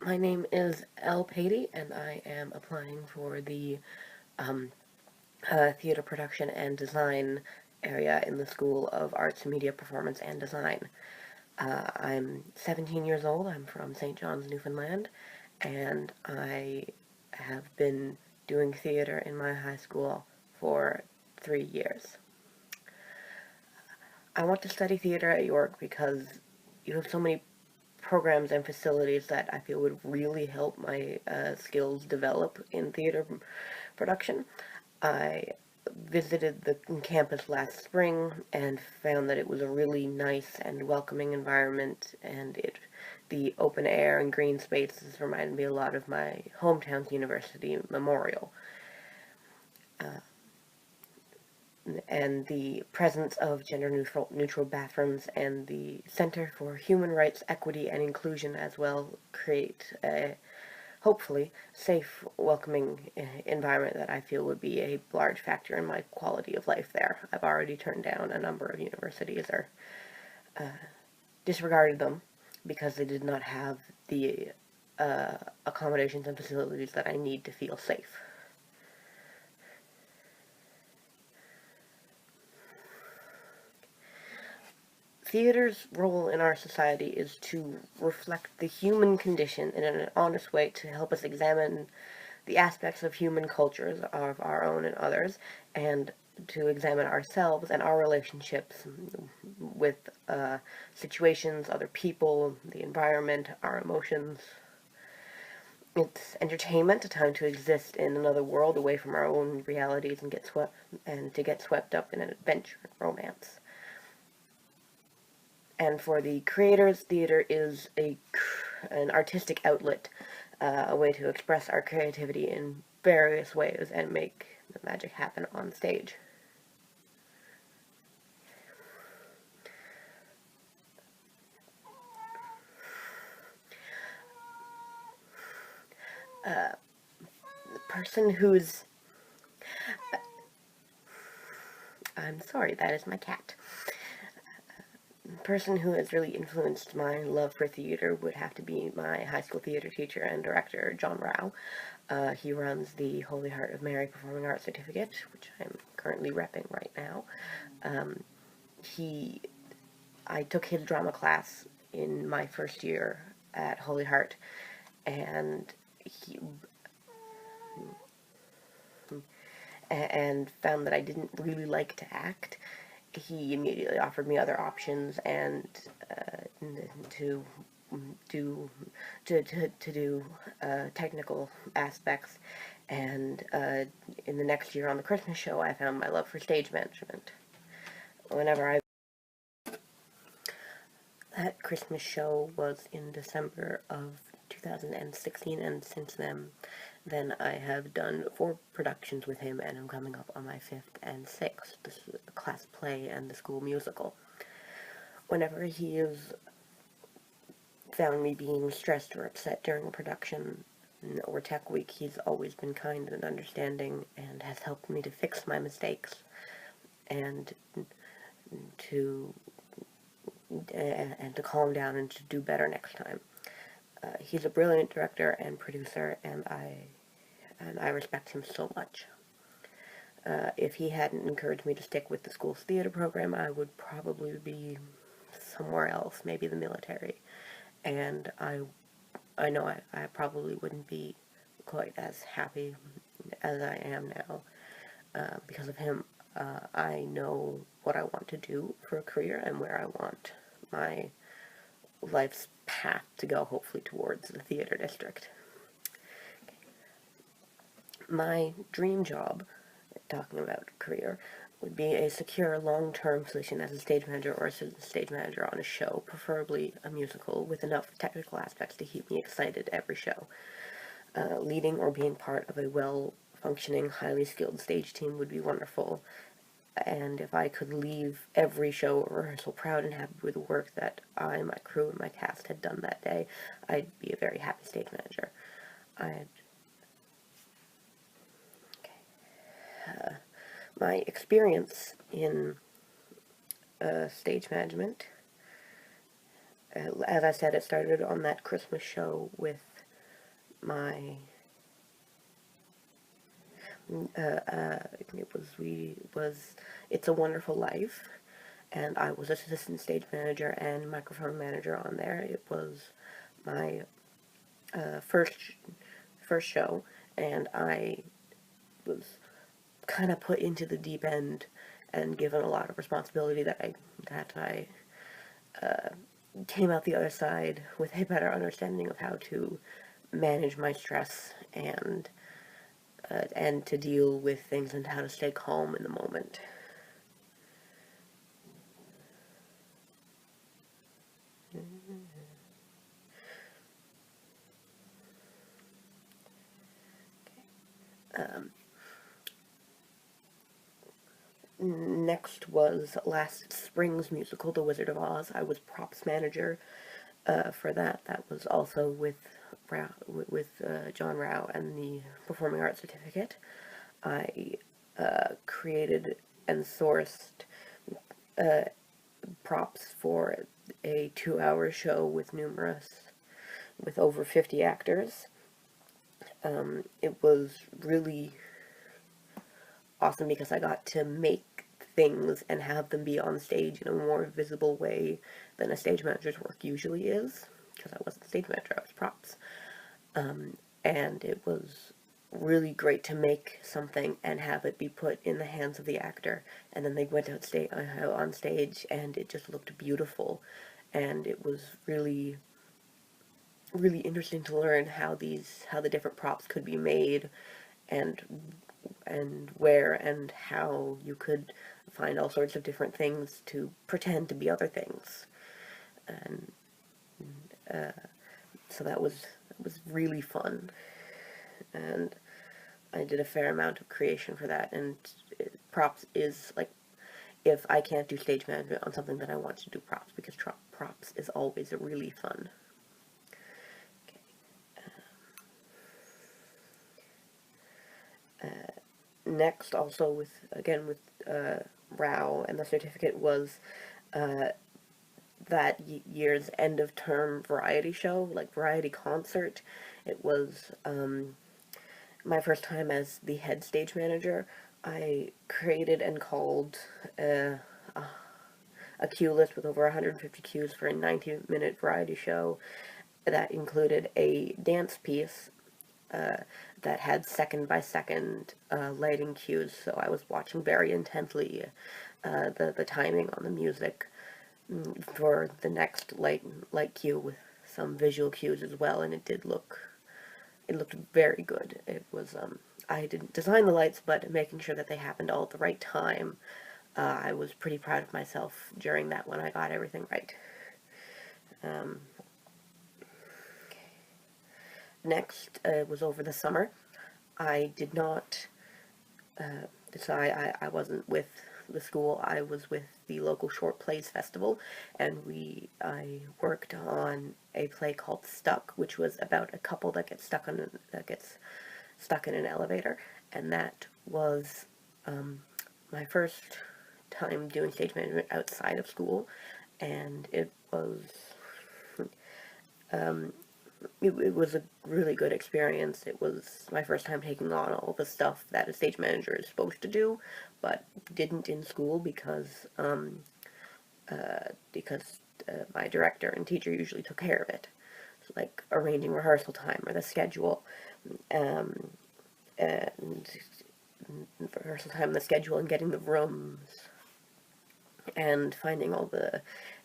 My name is Patey, and I am applying for the um, theater production and design area in the School of Arts, Media, Performance, and Design. I'm 17 years old. I'm from St. John's, Newfoundland, and I have been doing theater in my high school for 3 years. I want to study theater at York because you have so many programs and facilities that I feel would really help my skills develop in theater production. I visited the campus last spring and found that it was a really nice and welcoming environment, and the open air and green spaces reminded me a lot of my hometown's university memorial. And the presence of gender neutral bathrooms and the Center for Human Rights, Equity, and Inclusion as well create a hopefully safe, welcoming environment that I feel would be a large factor in my quality of life there. I've already turned down a number of universities or disregarded them because they did not have the accommodations and facilities that I need to feel safe. Theater's role in our society is to reflect the human condition in an honest way to help us examine the aspects of human cultures, of our own and others, and to examine ourselves and our relationships with situations, other people, the environment, our emotions. It's entertainment, a time to exist in another world away from our own realities and to get swept up in an adventure and romance. And for the creators, theater is an artistic outlet, a way to express our creativity in various ways and make the magic happen on stage. The person who's... I'm sorry, that is my cat. The person who has really influenced my love for theater would have to be my high school theater teacher and director, John Rao. He runs the Holy Heart of Mary Performing Arts Certificate, which I'm currently repping right now. Um, he I took his drama class in my first year at Holy Heart, and he and found that I didn't really like to act. He immediately offered me other options and to do to do technical aspects. And in the next year on the Christmas show, I found my love for stage management. Whenever I That Christmas show was in December of 2016, and since then I have done 4 productions with him, and I'm coming up on my 5th and 6th, the class play and the school musical. Whenever he has found me being stressed or upset during a production or tech week, he's always been kind and understanding and has helped me to fix my mistakes and to calm down and to do better next time. He's a brilliant director and producer, and I respect him so much. If he hadn't encouraged me to stick with the school's theater program, I would probably be somewhere else, maybe the military. And I know I probably wouldn't be quite as happy as I am now because of him. I know what I want to do for a career and where I want my life's path to go, hopefully towards the theater district. My dream job, talking about career, would be a secure long-term position as a stage manager or assistant stage manager on a show, preferably a musical, with enough technical aspects to keep me excited every show. Leading or being part of a well-functioning, highly skilled stage team would be wonderful, and if I could leave every show or rehearsal proud and happy with the work that I, my crew, and my cast had done that day, I'd be a very happy stage manager. My experience in stage management, as I said, it started on that Christmas show with my It's a Wonderful Life, and I was assistant stage manager and microphone manager on there. It was my first show, and I was kind of put into the deep end and given a lot of responsibility that I came out the other side with a better understanding of how to manage my stress and to deal with things and how to stay calm in the moment. Um, Next was last spring's musical, The Wizard of Oz. I was props manager for that. That was also with John Rao and the Performing Arts Certificate. I created and sourced props for a 2-hour show with over 50 actors. It was really awesome because I got to make things and have them be on stage in a more visible way than a stage manager's work usually is, because I wasn't stage manager, I was props. And it was really great to make something and have it be put in the hands of the actor, and then they went on stage and it just looked beautiful, and it was really really interesting to learn how the different props could be made, and where and how you could find all sorts of different things to pretend to be other things. And so that was really fun, and I did a fair amount of creation for that. And props is like, if I can't do stage management on something, then I want to do props, because props is always really fun. Next, also with Rao and the certificate, was that year's end of term variety show, like variety concert. It was my first time as the head stage manager. I created and called a cue list with over 150 cues for a 90-minute variety show that included a dance piece that had second-by-second lighting cues, so I was watching very intently the timing on the music for the next light cue, with some visual cues as well, and it looked very good. It was I didn't design the lights, but making sure that they happened all at the right time. I was pretty proud of myself during that when I got everything right. Next was over the summer. I did not, so I wasn't with the school, I was with the local short plays festival, and I worked on a play called Stuck, which was about a couple that gets stuck in an elevator, and that was my first time doing stage management outside of school, and it was it was a really good experience. It was my first time taking on all the stuff that a stage manager is supposed to do, but didn't in school, because my director and teacher usually took care of it, like arranging rehearsal time or the schedule, and rehearsal time, the schedule, and getting the rooms, and finding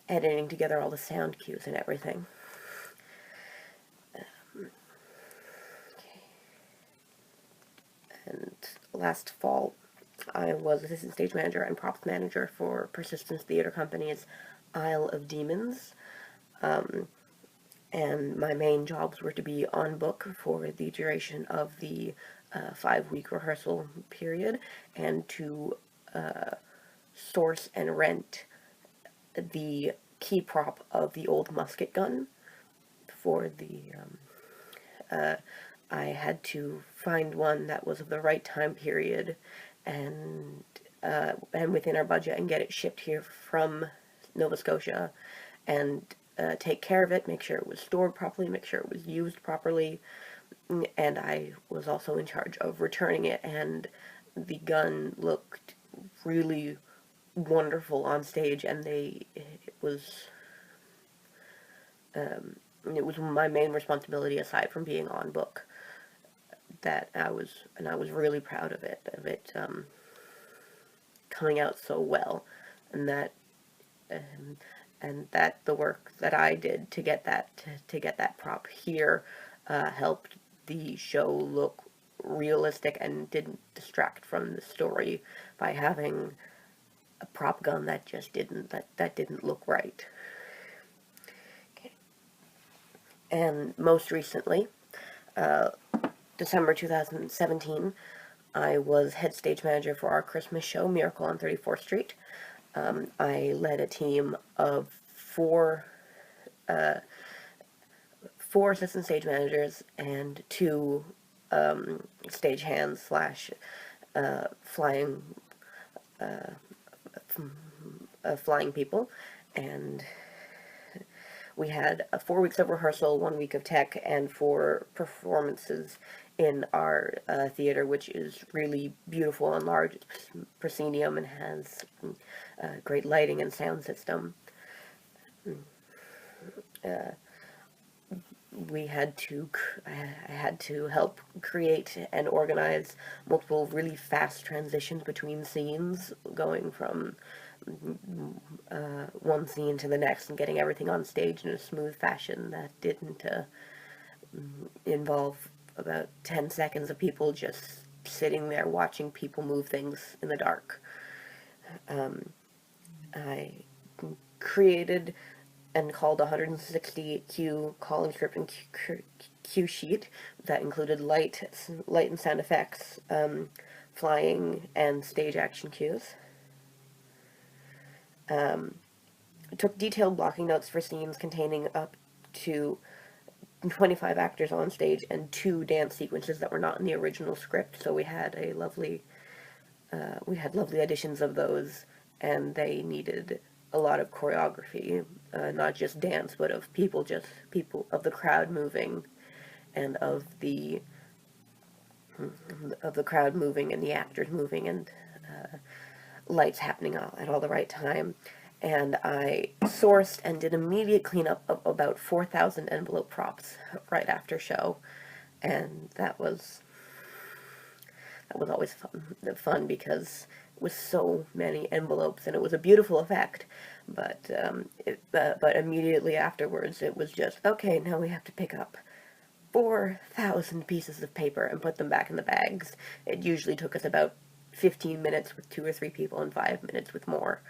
editing together all the sound cues and everything. And last fall, I was assistant stage manager and props manager for Persistence Theatre Company's Isle of Demons, and my main jobs were to be on book for the duration of the 5-week rehearsal period, and to source and rent the key prop of the old musket gun for I had to find one that was of the right time period and within our budget, and get it shipped here from Nova Scotia, and take care of it, make sure it was stored properly, make sure it was used properly, and I was also in charge of returning it, and the gun looked really wonderful on stage, and it was my main responsibility aside from being on book, that I was really proud of it coming out so well, and um, that the work that I did to get that prop here helped the show look realistic and didn't distract from the story by having a prop gun that just didn't look right. Okay. And most recently, uh, December 2017, I was head stage manager for our Christmas show, Miracle on 34th Street. I led a team of four assistant stage managers and two stage hands slash flying flying people, and we had 4 weeks of rehearsal, 1 week of tech, and 4 performances in our theater, which is really beautiful and large. It's proscenium and has great lighting and sound system. I had to help create and organize multiple really fast transitions between scenes, going from one scene to the next and getting everything on stage in a smooth fashion that didn't involve about 10 seconds of people just sitting there watching people move things in the dark. I created and called a 160 cue calling script and cue sheet that included light and sound effects, flying, and stage action cues. Took detailed blocking notes for scenes containing up to 25 actors on stage and 2 dance sequences that were not in the original script, so we had lovely editions of those, and they needed a lot of choreography, not just dance, but of people of the crowd moving, and of the crowd moving and the actors moving, and lights happening at all the right time. And I sourced and did immediate cleanup of about 4,000 envelope props right after show, and that was always fun because it was so many envelopes, and it was a beautiful effect. But but immediately afterwards, it was just, okay, now we have to pick up 4,000 pieces of paper and put them back in the bags. It usually took us about 15 minutes with 2 or 3 people and 5 minutes with more.